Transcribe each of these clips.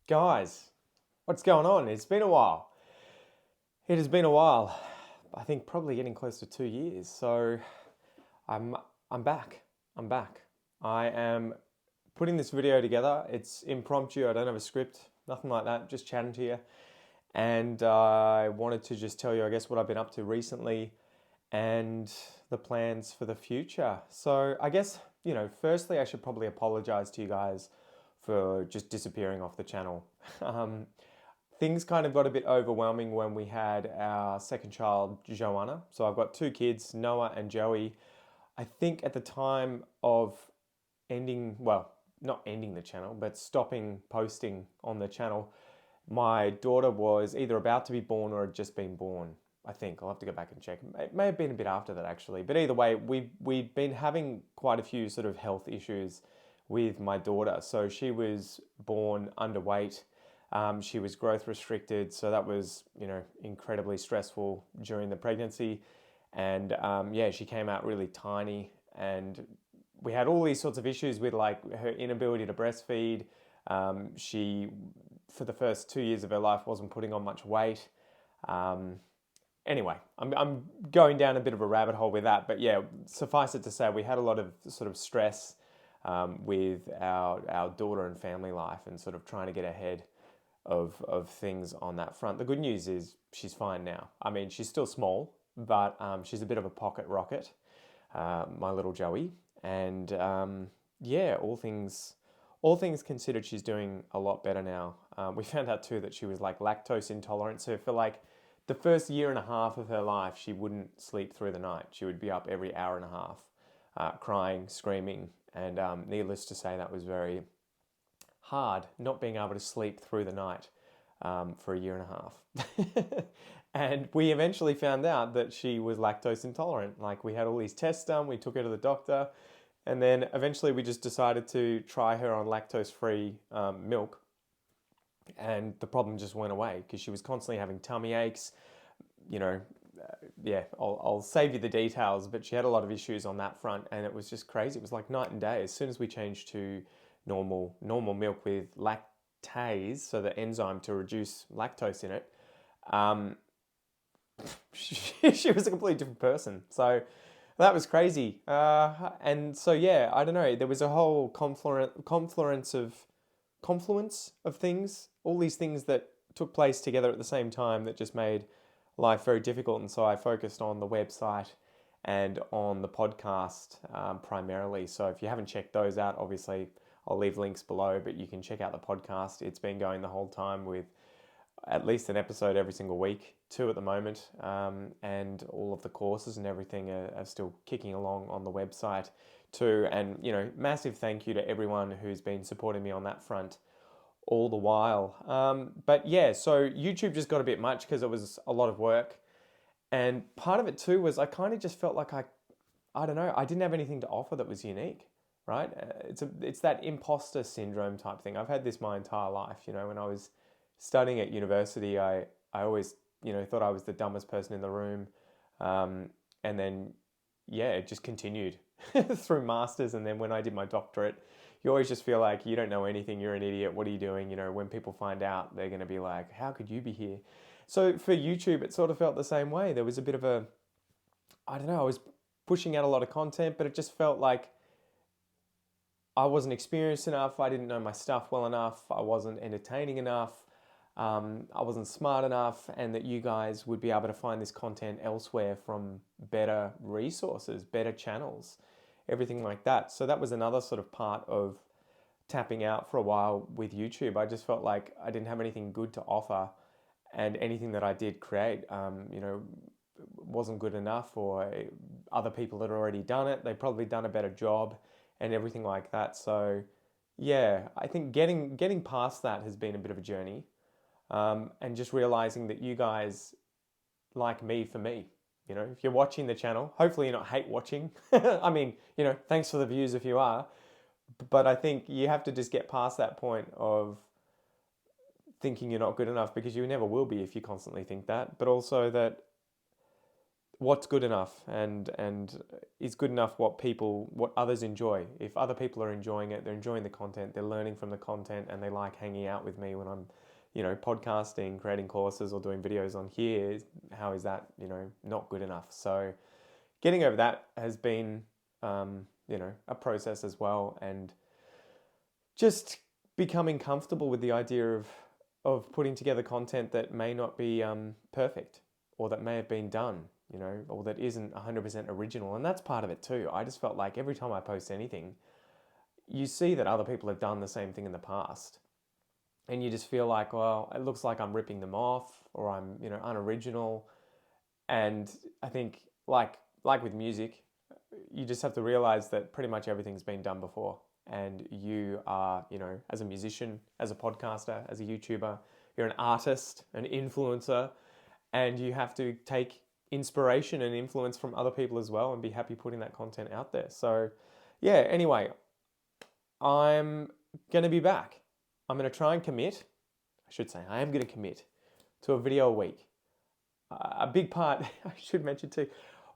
Guys, what's going on? It's been a while. It has been a while. I think probably getting close to 2 years. So I'm I'm back. I'm back. I am putting this video together. It's impromptu. I don't have a script, nothing like that. Just chatting to you. And I wanted to just tell you, I guess, what I've been up to recently and the plans for the future. So I guess, firstly, I should probably apologize to you guys for just disappearing off the channel. Um, Things kind of got a bit overwhelming when we had our second child, Joanna. So I've got two kids, Noah and Joey. I think at the time of not ending the channel, but stopping posting on the channel, my daughter was either about to be born or had just been born. I think I'll have to go back and check. It may have been a bit after that actually, but either way, we'd been having quite a few sort of health issues with my daughter. So she was born underweight. She was growth restricted, so that was incredibly stressful during the pregnancy, and she came out really tiny, and we had all these sorts of issues with like her inability to breastfeed. She, for the first 2 years of her life, wasn't putting on much weight. Anyway, I'm going down a bit of a rabbit hole with that, but yeah, suffice it to say, we had a lot of sort of stress with our daughter and family life, and sort of trying to get ahead of things on that front. The good news is she's fine now. I mean, she's still small, but she's a bit of a pocket rocket, my little Joey. And all things considered, she's doing a lot better now. We found out too that she was like lactose intolerant. So for like the first year and a half of her life, she wouldn't sleep through the night. She would be up every hour and a half, crying, screaming. And needless to say, that was very hard not being able to sleep through the night for a year and a half. And we eventually found out that she was lactose intolerant. Like, we had all these tests done, we took her to the doctor, and then eventually we just decided to try her on lactose-free milk. And the problem just went away because she was constantly having tummy aches. I'll save you the details, but she had a lot of issues on that front, and it was just crazy. It was like night and day. As soon as we changed to normal milk with lactase, so the enzyme to reduce lactose in it, she was a completely different person. So that was crazy. And so yeah, I don't know. There was a whole confluence of things, all these things that took place together at the same time that just made life very difficult. And so I focused on the website and on the podcast primarily. So if you haven't checked those out, obviously I'll leave links below, but you can check out the podcast. It's been going the whole time with at least an episode every single week, 2 at the moment, and all of the courses and everything are still kicking along on the website too. And massive thank you to everyone who's been supporting me on that front all the while. But yeah, so YouTube just got a bit much because it was a lot of work, and part of it too was I kind of just felt like I don't know, I didn't have anything to offer that was unique. Right? It's that impostor syndrome type thing. I've had this my entire life. When I was studying at university, I always thought I was the dumbest person in the room, and then it just continued through masters, and then when I did my doctorate, you always just feel like you don't know anything. You're an idiot. What are you doing? When people find out, they're going to be like, "How could you be here?" So for YouTube, it sort of felt the same way. There was a bit of I don't know. I was pushing out a lot of content, but it just felt like I wasn't experienced enough, I didn't know my stuff well enough, I wasn't entertaining enough, I wasn't smart enough, and that you guys would be able to find this content elsewhere from better resources, better channels, everything like that. So that was another sort of part of tapping out for a while with YouTube. I just felt like I didn't have anything good to offer, and anything that I did create, wasn't good enough, or other people had already done it, they'd probably done a better job, and everything like that. So yeah, I think getting past that has been a bit of a journey, and just realizing that you guys like me for me. If you're watching the channel, hopefully you're not hate watching. I mean, thanks for the views if you are, but I think you have to just get past that point of thinking you're not good enough, because you never will be if you constantly think that. But also that what's good enough, and is good enough what others enjoy. If other people are enjoying it, they're enjoying the content, they're learning from the content, and they like hanging out with me when I'm, podcasting, creating courses, or doing videos on here, how is that, not good enough? So getting over that has been, a process as well, and just becoming comfortable with the idea of putting together content that may not be perfect, or that may have been done, or that isn't 100% original. And that's part of it too. I just felt like every time I post anything, you see that other people have done the same thing in the past. And you just feel like, well, it looks like I'm ripping them off, or I'm, unoriginal. And I think, like with music, you just have to realize that pretty much everything's been done before. And you are, as a musician, as a podcaster, as a YouTuber, you're an artist, an influencer, and you have to take inspiration and influence from other people as well, and be happy putting that content out there. So yeah, anyway, I'm going to be back. I'm going to try and commit. I should say I am going to commit to a video a week. A big part, I should mention too,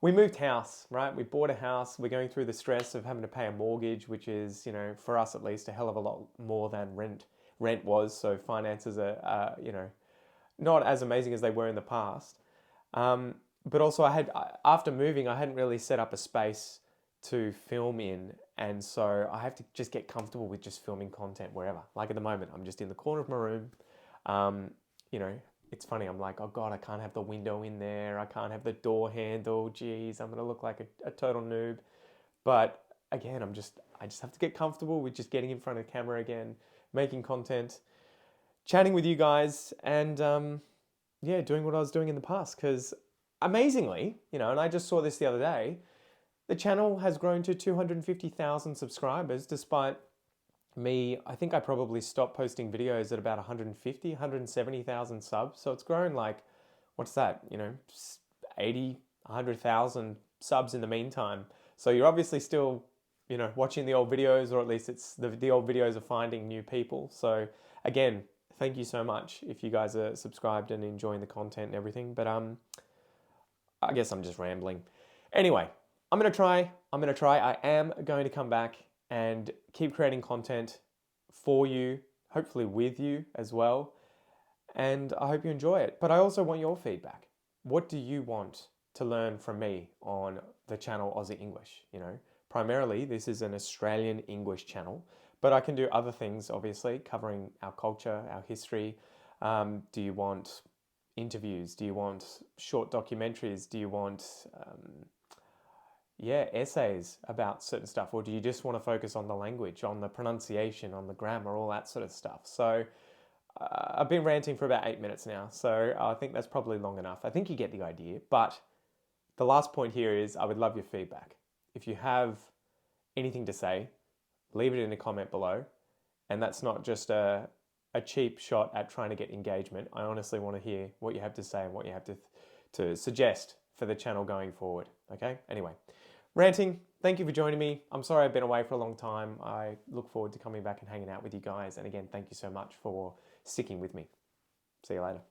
we moved house, right? We bought a house. We're going through the stress of having to pay a mortgage, which is, for us at least, a hell of a lot more than rent was. So finances are, not as amazing as they were in the past. But also after moving, I hadn't really set up a space to film in. And so I have to just get comfortable with just filming content wherever. Like at the moment, I'm just in the corner of my room. It's funny, I'm like, oh God, I can't have the window in there. I can't have the door handle. Geez, I'm going to look like a total noob. But again, I just have to get comfortable with just getting in front of the camera again, making content, chatting with you guys, and doing what I was doing in the past. Because amazingly, and I just saw this the other day, the channel has grown to 250,000 subscribers despite me. I think I probably stopped posting videos at about 170,000 subs. So it's grown like, what's that, 80, 100,000 subs in the meantime. So you're obviously still, watching the old videos, or at least it's the old videos are finding new people. So again, thank you so much if you guys are subscribed and enjoying the content and everything. But I guess I'm just rambling. Anyway, I'm going to try. I am going to come back and keep creating content for you, hopefully with you as well. And I hope you enjoy it. But I also want your feedback. What do you want to learn from me on the channel Aussie English? Primarily this is an Australian English channel, but I can do other things, obviously, covering our culture, our history. Do you want interviews? Do you want short documentaries? Do you want essays about certain stuff? Or do you just want to focus on the language, on the pronunciation, on the grammar, all that sort of stuff? So I've been ranting for about 8 minutes now, so I think that's probably long enough. I think you get the idea. But the last point here is I would love your feedback. If you have anything to say, leave it in a comment below. And that's not just a cheap shot at trying to get engagement. I honestly want to hear what you have to say and what you have to suggest for the channel going forward. Okay? Anyway, ranting, thank you for joining me. I'm sorry I've been away for a long time. I look forward to coming back and hanging out with you guys. And again, thank you so much for sticking with me. See you later.